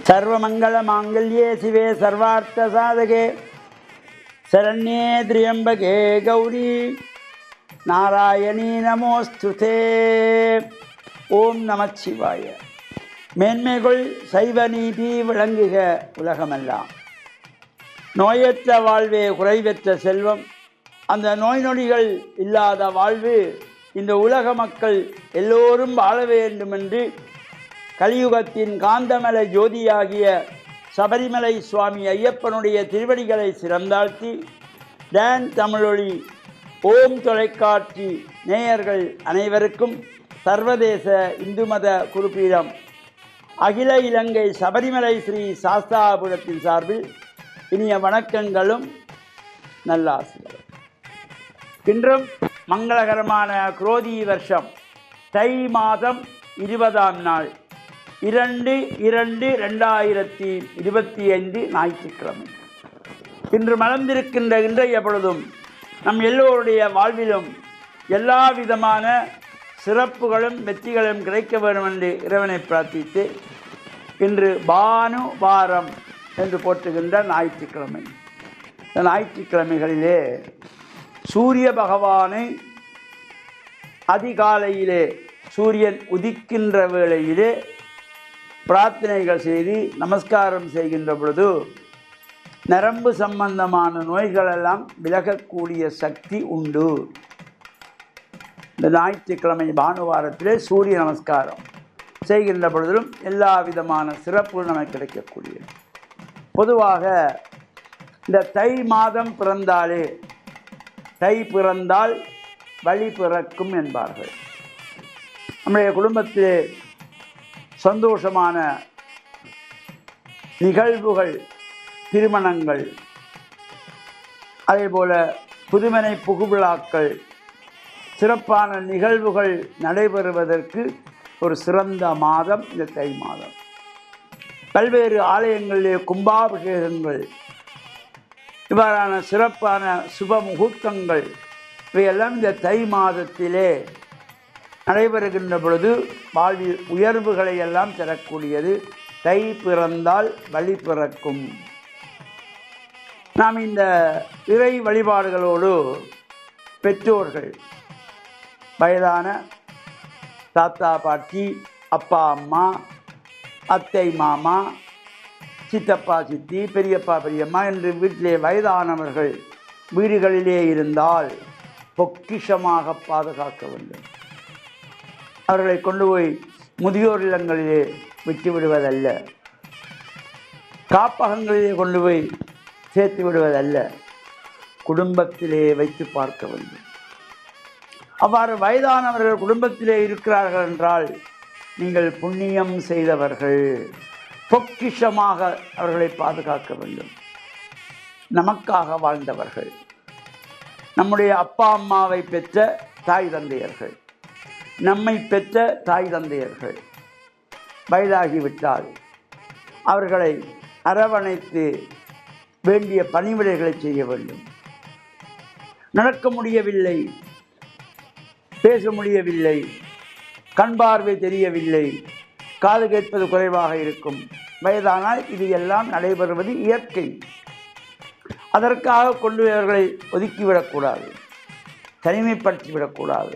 சர்வமங்கள மாங்கல்யே சிவே சர்வார்த்த சாதகே சரண்யே திரியம்பகே கௌரி நாராயணீ நமோஸ்துதே. ஓம் நமச்சிவாய. மேன்மைகள் சைவ நீதி விளங்குக உலகமெல்லாம். நோயற்ற வாழ்வே குறைவற்ற செல்வம். அந்த நோய் நொடிகள் இல்லாத வாழ்வு இந்த உலக மக்கள் எல்லோரும் வாழ வேண்டும் என்று கலியுகத்தின் காந்தமலை ஜோதியாகிய சபரிமலை சுவாமி ஐயப்பனுடைய திருவடிகளை சிறந்தாழ்த்தி டான் தமிழொலி ஓம் தொலைக்காட்சி நேயர்கள் அனைவருக்கும் சர்வதேச இந்து மத குருபீடம் அகில இலங்கை சபரிமலை ஸ்ரீ சாஸ்தாபுரத்தின் சார்பில் இனிய வணக்கங்களும் நல்லாசிகளும். இன்றும் மங்களகரமான குரோதி வருஷம் தை மாதம் 20ஆம் நாள் 2/2/2025 ஞாயிற்றுக்கிழமை. இன்று மலர்ந்திருக்கின்ற இன்றைய பொழுதும் நம் எல்லோருடைய வாழ்விலும் எல்லா விதமான சிறப்புகளும் வெற்றிகளும் கிடைக்க வேண்டும் என்று இறைவனை பிரார்த்தித்து இன்று பானு வாரம் என்று போற்றுகின்ற ஞாயிற்றுக்கிழமை. இந்த ஞாயிற்றுக்கிழமைகளிலே சூரிய பகவானை அதிகாலையிலே சூரியன் உதிக்கின்ற வேளையிலே பிரார்த்தனைகள் செய்து நமஸ்காரம் செய்கின்ற பொழுது நரம்பு சம்பந்தமான நோய்களெல்லாம் விலகக்கூடிய சக்தி உண்டு. இந்த ஞாயிற்றுக்கிழமை பானுவாரத்திலே சூரிய நமஸ்காரம் செய்கின்ற பொழுதிலும் எல்லா விதமான சிறப்புகள் நமக்கு கிடைக்கக்கூடியது. பொதுவாக இந்த தை மாதம் பிறந்தாலே தை பிறந்தால் வழி பிறக்கும் என்பார்கள். நம்முடைய குடும்பத்திலே சந்தோஷமான நிகழ்வுகள், திருமணங்கள், அதேபோல புதுமனை புகுவிழாக்கள், சிறப்பான நிகழ்வுகள் நடைபெறுவதற்கு ஒரு சிறந்த மாதம் இந்த தை மாதம். பல்வேறு ஆலயங்களிலே கும்பாபிஷேகங்கள், இவ்வாறான சிறப்பான சுப முகூர்த்தங்கள் இவையெல்லாம் இந்த தை மாதத்திலே நடைபெறுகின்ற பொழுது வாழ்வில் உயர்வுகளை எல்லாம் தரக்கூடியது. தை பிறந்தால் வழி பிறக்கும். நாம் இந்த இறை வழிபாடுகளோடு பெற்றோர்கள், வயதான தாத்தா பாட்டி, அப்பா அம்மா, அத்தை மாமா, சித்தப்பா சித்தி, பெரியப்பா பெரியம்மா என்று வீட்டிலே வயதானவர்கள் வீடுகளிலே இருந்தால் பொக்கிஷமாக பாதுகாக்க வேண்டும். அவர்களை கொண்டு போய் முதியோர் இல்லங்களிலே விட்டு விடுவதல்ல, காப்பகங்களிலே கொண்டு போய் சேர்த்து விடுவதல்ல, குடும்பத்திலே வைத்து பார்க்க வேண்டும். அவ்வாறு வயதானவர்கள் குடும்பத்திலே இருக்கிறார்கள் என்றால் நீங்கள் புண்ணியம் செய்தவர்கள். பொக்கிஷமாக அவர்களை பாதுகாக்க வேண்டும். நமக்காக வாழ்ந்தவர்கள், நம்முடைய அப்பா அம்மாவை பெற்ற தாய் தந்தையர்கள், நம்மை பெற்ற தாய் தந்தையர்கள் வயதாகிவிட்டால் அவர்களை அரவணைத்து வேண்டிய பணிவிடைகளை செய்ய வேண்டும். நடக்க முடியவில்லை, பேச முடியவில்லை, கண் பார்வை தெரியவில்லை, காது கேட்பது குறைவாக இருக்கும், வயதானால் இது எல்லாம் நடைபெறுவது இயற்கை. அதற்காக கொண்டு அவர்களை ஒதுக்கிவிடக்கூடாது, தனிமைப்படுத்திவிடக்கூடாது.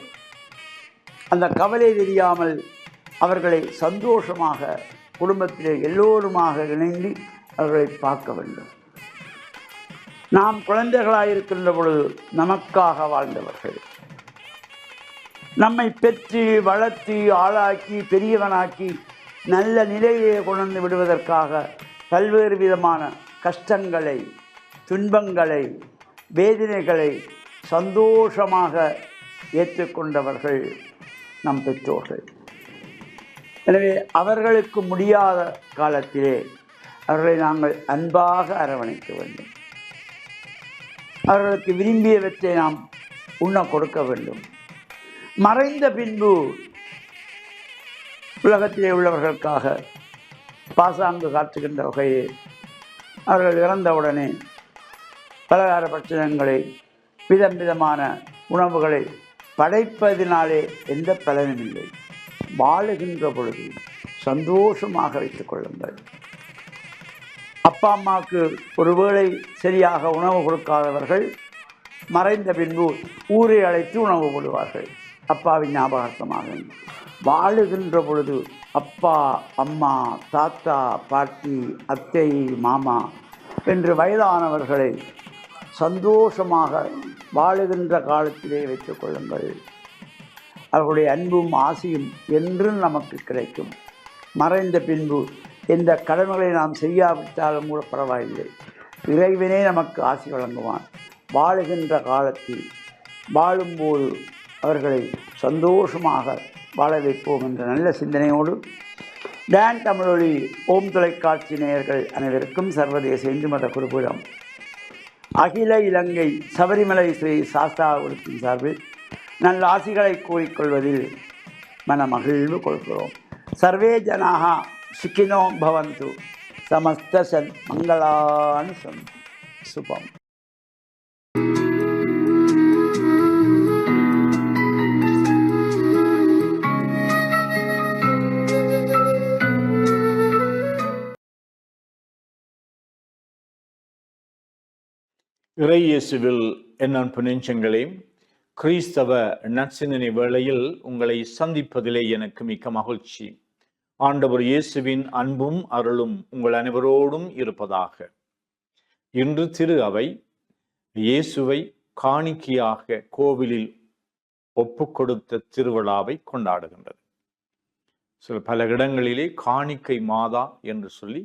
அந்த கவலை தெரியாமல் அவர்களை சந்தோஷமாக குடும்பத்திலே எல்லோருமாக இணைந்து அவர்களை பார்க்க வேண்டும். நாம் குழந்தைகளாயிருக்கின்ற பொழுது நமக்காக வாழ்ந்தவர்கள், நம்மை பெற்று வளர்த்து ஆளாக்கி பெரியவனாக்கி நல்ல நிலையிலே கொண்டு விடுவதற்காக பல்வேறு விதமான கஷ்டங்களை, துன்பங்களை, வேதனைகளை சந்தோஷமாக ஏற்றுக்கொண்டவர்கள் நம் பெற்றோர்கள். எனவே அவர்களுக்கு முடியாத காலத்திலே அவர்களை நாங்கள் அன்பாக அரவணைக்க வேண்டும். அவர்களுக்கு விரும்பியவற்றை நாம் உண்ண கொடுக்க வேண்டும். மறைந்த பின்பு உலகத்திலே உள்ளவர்களுக்காக பாசாங்கு காட்டுகின்ற வகையே அவர்கள் இறந்தவுடனே பலகார பட்சணங்களை, விதம் விதமான உணவுகளை படைப்பதினாலே எந்த பலனும் இல்லை. வாழுகின்ற பொழுது சந்தோஷமாக வைத்துக் கொள்ளுங்கள். அப்பா அம்மாவுக்கு ஒருவேளை சரியாக உணவு கொடுக்காதவர்கள் மறைந்த பின்பு ஊரை அழைத்து உணவு போடுவார்கள் அப்பாவின் ஞாபகார்த்தமாக. வாழுகின்ற பொழுது அப்பா அம்மா தாத்தா பாட்டி அத்தை மாமா என்று வயதானவர்களை சந்தோஷமாக வாழுகின்ற காலத்திலே வைத்துக் கொள்ளுங்கள். அவர்களுடைய அன்பும் ஆசையும் என்றும் நமக்கு கிடைக்கும். மறைந்த பின்பு எந்த கடமைகளை நாம் செய்யாவிட்டாலும் கூட பரவாயில்லை, இறைவனே நமக்கு ஆசி வழங்குவான். வாழுகின்ற காலத்தில் வாழும்போது அவர்களை சந்தோஷமாக வாழ வைப்போம் என்ற நல்ல சிந்தனையோடு டான் தமிழொலி ஓம் தொலைக்காட்சி நேயர்கள் அனைவருக்கும் சர்வதேச இந்து மத குருபீடம் அகில இலங்கை சபரிமலை ஸ்ரீ சாஸ்தாகுருத்தின் சார்பில் நல்ல ஆசிகளை கூறிக்கொள்வதில் மனமகிழ்வு கொள்கிறோம். சர்வே ஜனாக சுகினோ பவந்து, சமஸ்த சன் மங்களானி சந்து. சுபம். இறை இயேசுவில் என் அன்பு நெஞ்சங்களே, கிறிஸ்தவ நற்சிந்தனை வேளையில் உங்களை சந்திப்பதிலே எனக்கு மிக்க மகிழ்ச்சி. ஆண்டவர் இயேசுவின் அன்பும் அருளும் உங்கள் அனைவரோடும் இருப்பதாக. இன்று திரு அவை இயேசுவை காணிக்கையாக கோவிலில் ஒப்புக்கொடுத்த திருவிழாவை கொண்டாடுகின்றது. பல இடங்களிலே காணிக்கை மாதா என்று சொல்லி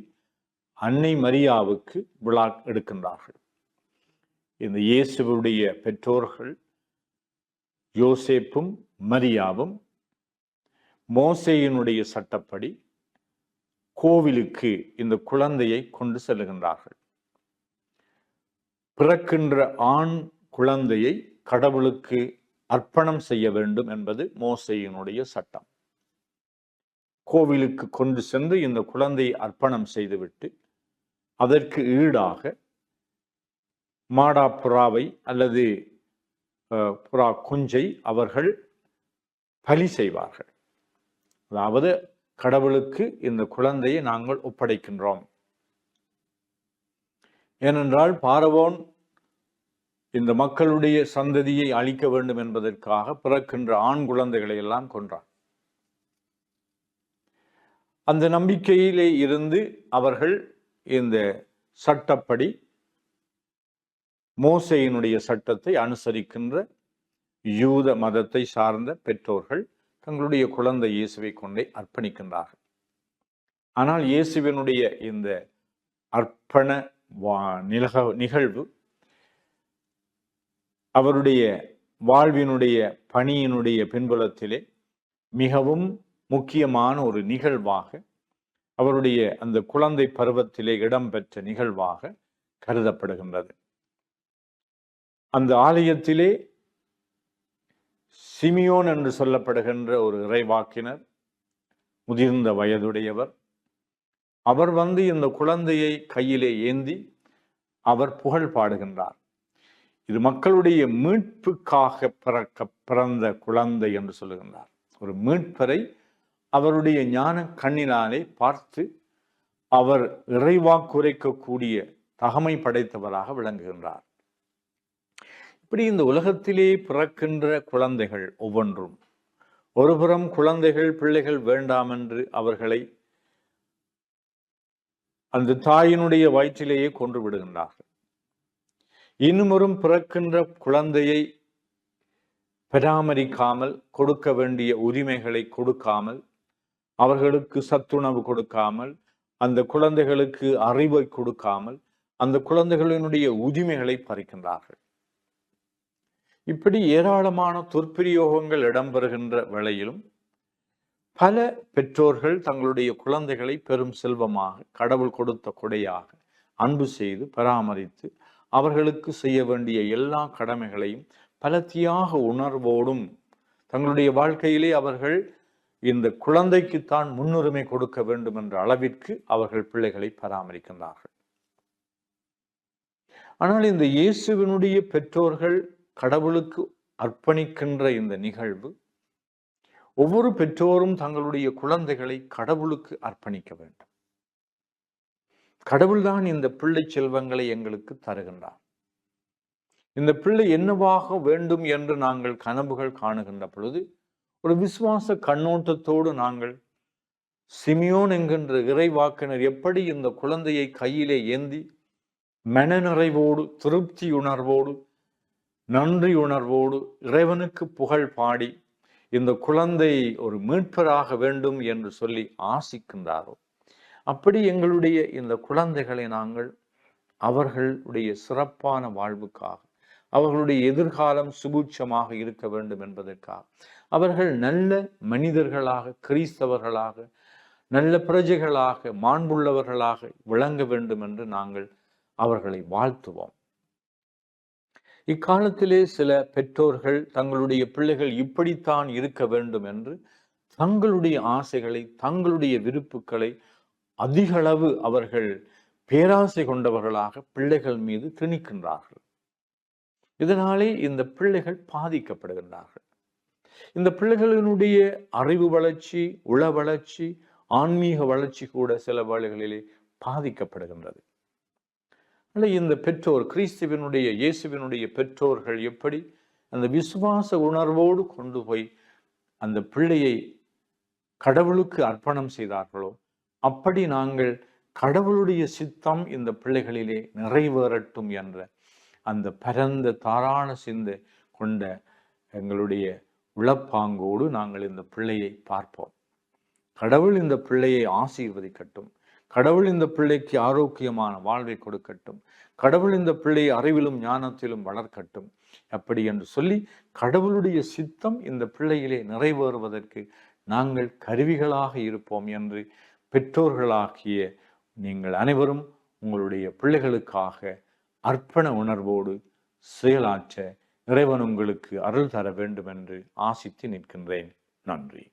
அன்னை மரியாவுக்கு விழா எடுக்கின்றார்கள். இந்த இயேசுவுடைய பெற்றோர்கள் யோசேப்பும் மரியாவும் மோசேயினுடைய சட்டப்படி கோவிலுக்கு இந்த குழந்தையை கொண்டு செல்லுகின்றார்கள். பிறக்கின்ற ஆண் குழந்தையை கடவுளுக்கு அர்ப்பணம் செய்ய வேண்டும் என்பது மோசேயினுடைய சட்டம். கோவிலுக்கு கொண்டு சென்று இந்த குழந்தையை அர்ப்பணம் செய்துவிட்டு அதற்கு ஈடாக மாடா புறாவை அல்லது புறா குஞ்சை அவர்கள் பலி செய்வார்கள். அதாவது கடவுளுக்கு இந்த குழந்தையை நாங்கள் ஒப்படைக்கின்றோம். ஏனென்றால் பார்வோன் இந்த மக்களுடைய சந்ததியை அழிக்க வேண்டும் என்பதற்காக பிறக்கின்ற ஆண் குழந்தைகளை எல்லாம் கொன்றான். அந்த நம்பிக்கையிலே இருந்து அவர்கள் இந்த சட்டப்படி மோசேயினுடைய சட்டத்தை அனுசரிக்கின்ற யூத மதத்தை சார்ந்த பெற்றோர்கள் தங்களுடைய குழந்தை இயேசுவை கொண்டே அர்ப்பணிக்கின்றார்கள். ஆனால் இயேசுவினுடைய இந்த அர்ப்பண நிகழ்வு அவருடைய வாழ்வினுடைய பணியினுடைய பின்புலத்திலே மிகவும் முக்கியமான ஒரு நிகழ்வாக, அவருடைய அந்த குழந்தை பருவத்திலே இடம்பெற்ற நிகழ்வாக கருதப்படுகின்றது. அந்த ஆலயத்திலே சிமியோன் என்று சொல்லப்படுகின்ற ஒரு இறைவாக்கினர், முதிர்ந்த வயதுடையவர், அவர் வந்து இந்த குழந்தையை கையிலே ஏந்தி அவர் புகழ் பாடுகின்றார். இது மக்களுடைய மீட்புக்காக பிறந்த குழந்தை என்று சொல்லுகின்றார். ஒரு மீட்பரை அவருடைய ஞான கண்ணினாலே பார்த்து அவர் இறைவாக்குரைக்கக்கூடிய தகமை படைத்தவராக விளங்குகின்றார். இப்படி இந்த உலகத்திலே பிறக்கின்ற குழந்தைகள் ஒவ்வொன்றும், ஒருபுறம் குழந்தைகள் பிள்ளைகள் வேண்டாம் என்று அவர்களை அந்த தாயினுடைய வயிற்றிலேயே கொன்று விடுகின்றார்கள். இன்னும் பிறக்கின்ற குழந்தையை பராமரிக்காமல், கொடுக்க வேண்டிய உரிமைகளை கொடுக்காமல், அவர்களுக்கு சத்துணவு கொடுக்காமல், அந்த குழந்தைகளுக்கு அறிவை கொடுக்காமல், அந்த குழந்தைகளினுடைய உரிமைகளை பறிக்கின்றார்கள். இப்படி ஏராளமான துர்பிரயோகங்கள் இடம்பெறுகின்ற வேளையிலும் பல பெற்றோர்கள் தங்களுடைய குழந்தைகளை பெரும் செல்வமாக, கடவுள் கொடுத்த கொடையாக அன்பு செய்து பராமரித்து அவர்களுக்கு செய்ய வேண்டிய எல்லா கடமைகளையும் பல தியாக உணர்வோடும் தங்களுடைய வாழ்க்கையிலே அவர்கள் இந்த குழந்தைக்குத்தான் முன்னுரிமை கொடுக்க வேண்டும் என்ற அளவிற்கு அவர்கள் பிள்ளைகளை பராமரிக்கின்றார்கள். ஆனால் இந்த இயேசுவினுடைய பெற்றோர்கள் கடவுளுக்கு அர்ப்பணிக்கின்ற இந்த நிகழ்வு, ஒவ்வொரு பெற்றோரும் தங்களுடைய குழந்தைகளை கடவுளுக்கு அர்ப்பணிக்க வேண்டும். கடவுள்தான் இந்த பிள்ளை செல்வங்களை எங்களுக்கு தருகின்றார். இந்த பிள்ளை என்னவாக வேண்டும் என்று நாங்கள் கனவுகள் காணுகின்ற பொழுது ஒரு விசுவாச கண்ணோட்டத்தோடு நாங்கள் சிமியோன் என்கின்ற இறைவாக்கினர் எப்படி இந்த குழந்தையை கையிலே ஏந்தி மனநிறைவோடு, திருப்தி உணர்வோடு, நன்றி உணர்வோடு இறைவனுக்கு புகழ் பாடி இந்த குழந்தை ஒரு மீட்பராக வேண்டும் என்று சொல்லி ஆசிக்கின்றாரோ, அப்படி எங்களுடைய இந்த குழந்தைகளை நாங்கள் அவர்களுடைய சிறப்பான வாழ்வுக்காக, அவர்களுடைய எதிர்காலம் சுபூட்சமாக இருக்க வேண்டும் என்பதற்காக, அவர்கள் நல்ல மனிதர்களாக, கிறிஸ்தவர்களாக, நல்ல பிரஜைகளாக, மாண்புள்ளவர்களாக விளங்க வேண்டும் என்று நாங்கள் அவர்களை வாழ்த்துவோம். இக்காலத்திலே சில பெற்றோர்கள் தங்களுடைய பிள்ளைகள் இப்படித்தான் இருக்க வேண்டும் என்று தங்களுடைய ஆசைகளை, தங்களுடைய விருப்புகளை அதிகளவு அவர்கள் பேராசை கொண்டவர்களாக பிள்ளைகள் மீது திணிக்கின்றார்கள். இதனாலே இந்த பிள்ளைகள் பாதிக்கப்படுகின்றார்கள். இந்த பிள்ளைகளினுடைய அறிவு வளர்ச்சி, உள வளர்ச்சி, ஆன்மீக வளர்ச்சி கூட சில வேளைகளிலே பாதிக்கப்படுகின்றது. இந்த பெற்றோர், கிறிஸ்துவினுடைய இயேசுவினுடைய பெற்றோர்கள் எப்படி அந்த விசுவாச உணர்வோடு கொண்டு போய் அந்த பிள்ளையை கடவுளுக்கு அர்ப்பணம் செய்தார்களோ, அப்படி நாங்கள் கடவுளுடைய சித்தம் இந்த பிள்ளைகளிலே நிறைவேறட்டும் என்ற அந்த பரந்த தாராள சிந்தை கொண்ட எங்களுடைய உளப்பாங்கோடு நாங்கள் இந்த பிள்ளையை பார்ப்போம். கடவுள் இந்த பிள்ளையை ஆசீர்வதிக்கட்டும். கடவுள் இந்த பிள்ளைக்கு ஆரோக்கியமான வாழ்வை கொடுக்கட்டும். கடவுள் இந்த பிள்ளையை அறிவிலும் ஞானத்திலும் வளர்க்கட்டும். அப்படி என்று சொல்லி கடவுளுடைய சித்தம் இந்த பிள்ளையிலே நிறைவேறுவதற்கு நாங்கள் கருவிகளாக இருப்போம் என்று பெற்றோர்களாகிய நீங்கள் அனைவரும் உங்களுடைய பிள்ளைகளுக்காக அர்ப்பண உணர்வோடு செயலாற்ற இறைவன் உங்களுக்கு அருள் தர வேண்டும் என்று ஆசித்து நிற்கின்றேன். நன்றி.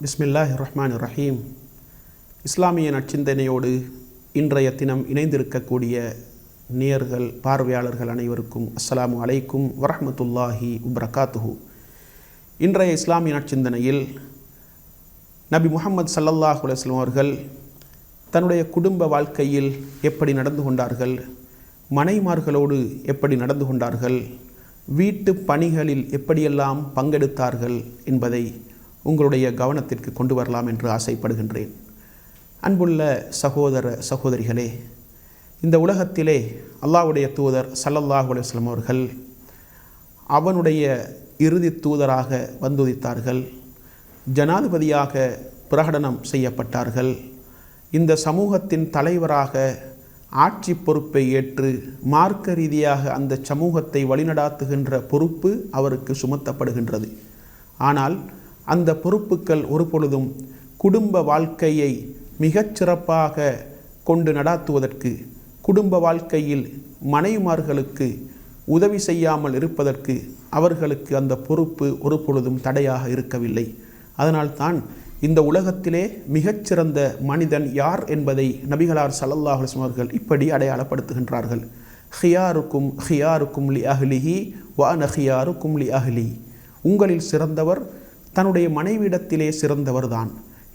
பிஸ்மில்லாஹிர் ரஹ்மானிர் ரஹீம். இஸ்லாமிய நற்சிந்தனையோடு இன்றைய தினம் இணைந்திருக்கக்கூடிய நேயர்கள், பார்வையாளர்கள் அனைவருக்கும் அஸ்ஸலாமு அலைக்கும் வரஹ்மத்துல்லாஹி வபரகாத்துஹு. இன்றைய இஸ்லாமிய நற்சிந்தனையில் நபி முஹம்மது ஸல்லல்லாஹு அலைஹி வஸல்லம் அவர்கள் தன்னுடைய குடும்ப வாழ்க்கையில் எப்படி நடந்து கொண்டார்கள், மனைமார்களோடு எப்படி நடந்து கொண்டார்கள், வீட்டு பணிகளில் எப்படியெல்லாம் பங்கெடுத்தார்கள் என்பதை உங்களுடைய கவனத்திற்கு கொண்டு வரலாம் என்று ஆசைப்படுகின்றேன். அன்புள்ள சகோதர சகோதரிகளே, இந்த உலகத்திலே அல்லாஹ்வுடைய தூதர் ஸல்லல்லாஹு அலைஹி வஸல்லம் அவர்கள் அவனுடைய இறுதி தூதராக வந்துதித்தார்கள். ஜனாதிபதியாக பிரகடனம் செய்யப்பட்டார்கள். இந்த சமூகத்தின் தலைவராக ஆட்சி பொறுப்பை ஏற்று மார்க்க ரீதியாக அந்த சமூகத்தை வழிநடாத்துகின்ற பொறுப்பு அவருக்கு சுமத்தப்படுகின்றது. ஆனால் அந்த பொறுப்புகள் ஒரு பொழுதும் குடும்ப வாழ்க்கையை மிகச்சிறப்பாக கொண்டு நடாத்துவதற்கு, குடும்ப வாழ்க்கையில் மனைவிமார்களுக்கு உதவி செய்யாமல் இருப்பதற்கு அவர்களுக்கு அந்த பொறுப்பு ஒரு பொழுதும் தடையாக இருக்கவில்லை. அதனால்தான் இந்த உலகத்திலே மிகச்சிறந்த மனிதன் யார் என்பதை நபிகளார் ஸல்லல்லாஹு அலைஹி வஸல்லம் அவர்கள் இப்படி அடையாளப்படுத்துகின்றார்கள். ஹியாருக்கும் ஹியாருக்கும் லி அஹ்லிஹி வ அன ஹியாருக்கும் லி அஹ்லி. உங்களில் சிறந்தவர் தன்னுடைய மனைவியிடத்திலே சிறந்தவர்தான்.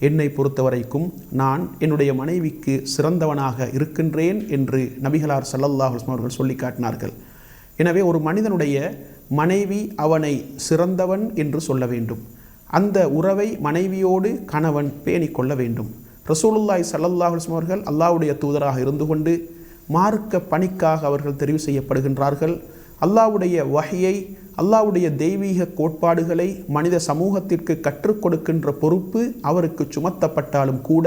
என்னை பொறுத்தவரைக்கும் நான் என்னுடைய மனைவிக்கு சிறந்தவனாக இருக்கின்றேன் என்று நபிகளார் ஸல்லல்லாஹு அலைஹி வஸல்லம் அவர்கள் சொல்லி காட்டினார்கள். எனவே ஒரு மனிதனுடைய மனைவி அவனை சிறந்தவன் என்று சொல்ல வேண்டும். அந்த உறவை மனைவியோடு கணவன் பேணிக் கொள்ள வேண்டும். ரசூலுல்லாஹி ஸல்லல்லாஹு அலைஹி வஸல்லம் அவர்கள் அல்லாஹ்வுடைய தூதராக இருந்து கொண்டு மார்க்க பணிக்காக அவர்கள் தெரிவு செய்யப்படுகின்றார்கள். அல்லாஹ்வுடைய வஹியை, அல்லாஹ்வுடைய தெய்வீக கோட்பாடுகளை மனித சமூகத்திற்கு கற்றுக் கொடுக்கின்ற பொறுப்பு அவருக்கு சுமத்தப்பட்டாலும் கூட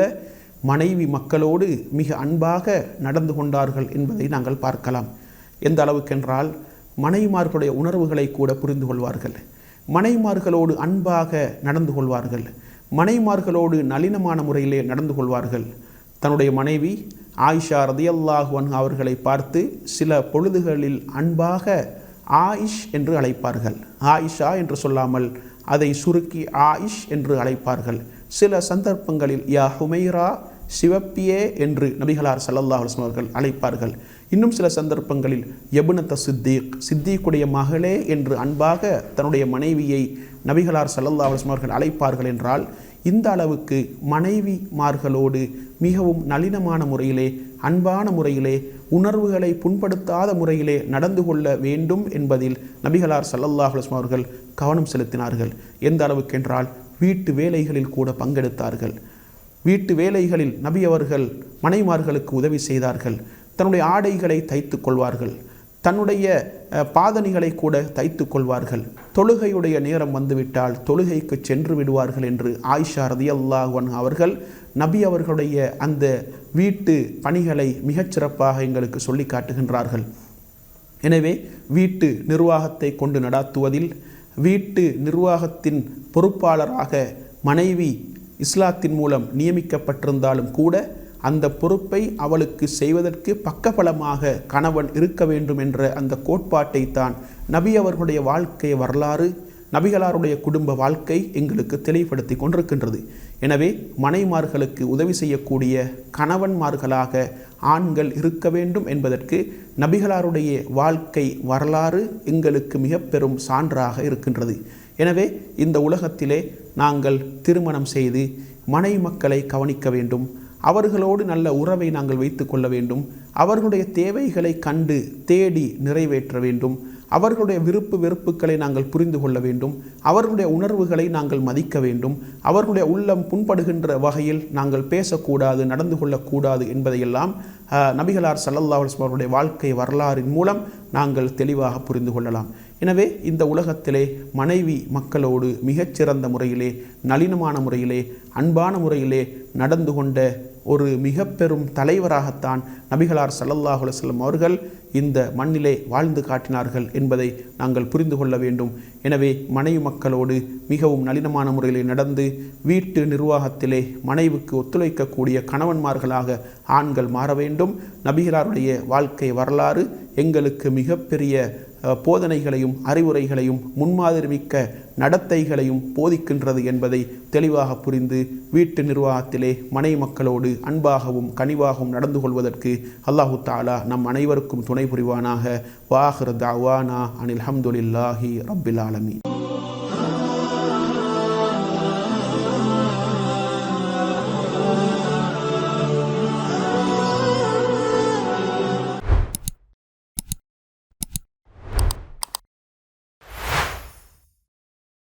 மனைவி மக்களோடு மிக அன்பாக நடந்து கொண்டார்கள் என்பதை நாங்கள் பார்க்கலாம். எந்த அளவுக்கென்றால் மனைவிமார்களுடைய உணர்வுகளை கூட புரிந்து கொள்வார்கள். மனைவிமார்களோடு அன்பாக நடந்து கொள்வார்கள். மனைவிமார்களோடு நளினமான முறையிலே நடந்து கொள்வார்கள். தன்னுடைய மனைவி ஆயிஷா ரதியல்லாஹு அன்ஹா அவர்களை பார்த்து சில பொழுதுகளில் அன்பாக ஆயிஷ் என்று அழைப்பார்கள். ஆயிஷா என்று சொல்லாமல் அதை சுருக்கி ஆயிஷ் என்று அழைப்பார்கள். சில சந்தர்ப்பங்களில் யா ஹுமைரா, சிவப்பியே என்று நபிகளார் ஸல்லல்லாஹு அலைஹி வஸல்லம் அவர்கள் அழைப்பார்கள். இன்னும் சில சந்தர்ப்பங்களில் யபுனத்த சித்தீக், சித்தீக்குடைய மகளே என்று அன்பாக தன்னுடைய மனைவியை நபிகளார் ஸல்லல்லாஹு அலைஹி வஸல்லம் அவர்கள் அழைப்பார்கள் என்றால், இந்த அளவுக்கு மனைவிமார்களோடு மிகவும் நளினமான முறையிலே, அன்பான முறையிலே, உணர்வுகளை புண்படுத்தாத முறையிலே நடந்து கொள்ள வேண்டும் என்பதில் நபிகளார் ஸல்லல்லாஹு அலைஹி வஸல்லம் அவர்கள் கவனம் செலுத்தினார்கள். எந்த அளவுக்கு என்றால், வீட்டு வேலைகளில் கூட பங்கெடுத்தார்கள். வீட்டு வேலைகளில் நபி அவர்கள் மனைமார்களுக்கு உதவி செய்தார்கள். தன்னுடைய ஆடைகளை தைத்து கொள்வார்கள், தன்னுடைய பாதணிகளை கூட தைத்து கொள்வார்கள். தொழுகையுடைய நேரம் வந்துவிட்டால் தொழுகைக்கு சென்று விடுவார்கள் என்று ஆயிஷா ரலியல்லாஹு அன்ஹா அவர்கள் நபி அவர்களுடைய அந்த வீட்டு பணிகளை மிகச்சிறப்பாக எங்களுக்கு சொல்லி காட்டுகின்றார்கள். எனவே வீட்டு நிர்வாகத்தை கொண்டு நடாத்துவதில், வீட்டு நிர்வாகத்தின் பொறுப்பாளராக மனைவி இஸ்லாத்தின் மூலம் நியமிக்கப்பட்டிருந்தாலும் கூட அந்த பொறுப்பை அவளுக்கு செய்வதற்கு பக்கபலமாக கணவன் இருக்க வேண்டும் என்ற அந்த கோட்பாட்டை தான் நபி அவர்களுடைய வாழ்க்கை வரலாறு, நபிகளாருடைய குடும்ப வாழ்க்கை எங்களுக்கு தெளிவுபடுத்தி கொண்டிருக்கின்றது. எனவே மனைமார்களுக்கு உதவி செய்யக்கூடிய கணவன்மார்களாக ஆண்கள் இருக்க வேண்டும் என்பதற்கு நபிகளாருடைய வாழ்க்கை வரலாறு எங்களுக்கு மிக பெரும் சான்றாக இருக்கின்றது. எனவே இந்த உலகத்திலே நாங்கள் திருமணம் செய்து மனைவி மக்களை கவனிக்க வேண்டும், அவர்களோடு நல்ல உறவை நாங்கள் வைத்து கொள்ள வேண்டும், அவர்களுடைய தேவைகளை கண்டு தேடி நிறைவேற்ற வேண்டும், அவர்களுடைய விருப்பு வெறுப்புகளை நாங்கள் புரிந்து கொள்ள வேண்டும், அவர்களுடைய உணர்வுகளை நாங்கள் மதிக்க வேண்டும், அவர்களுடைய உள்ளம் புண்படுகின்ற வகையில் நாங்கள் பேசக்கூடாது, நடந்து கொள்ளக்கூடாது என்பதையெல்லாம் நபிகளார் ஸல்லல்லாஹு அலைஹி வஸல்லம் அவருடைய வாழ்க்கை வரலாறின் மூலம் நாங்கள் தெளிவாக புரிந்து கொள்ளலாம். எனவே இந்த உலகத்திலே மனைவி மக்களோடு மிகச்சிறந்த முறையிலே, நளினமான முறையிலே, அன்பான முறையிலே நடந்து கொண்ட ஒரு மிக பெரும் தலைவராகத்தான் நபிகளார் ஸல்லல்லாஹு அலைஹி வஸல்லம் அவர்கள் இந்த மண்ணிலே வாழ்ந்து காட்டினார்கள் என்பதை நாங்கள் புரிந்து கொள்ள வேண்டும். எனவே மனைவி மக்களோடு மிகவும் நளினமான முறையிலே நடந்து வீட்டு நிர்வாகத்திலே மனைவிக்கு ஒத்துழைக்கக்கூடிய கணவன்மார்களாக ஆண்கள் மாற வேண்டும். நபிகளாருடைய வாழ்க்கை வரலாறு எங்களுக்கு மிகப்பெரிய போதனைகளையும் அறிவுரைகளையும் முன்மாதிரிமிக்க நடத்தைகளையும் போதிக்கின்றது என்பதை தெளிவாக புரிந்து வீட்டு நிர்வாகத்திலே மனைவி மக்களோடு அன்பாகவும் கனிவாகவும் நடந்து கொள்வதற்கு அல்லாஹு தஆலா நம் அனைவருக்கும் துணை புரிவானாக. வாஹிர் தஅவானா அனில் ஹம்துலில்லாஹி ரப்பில் ஆலமீன்.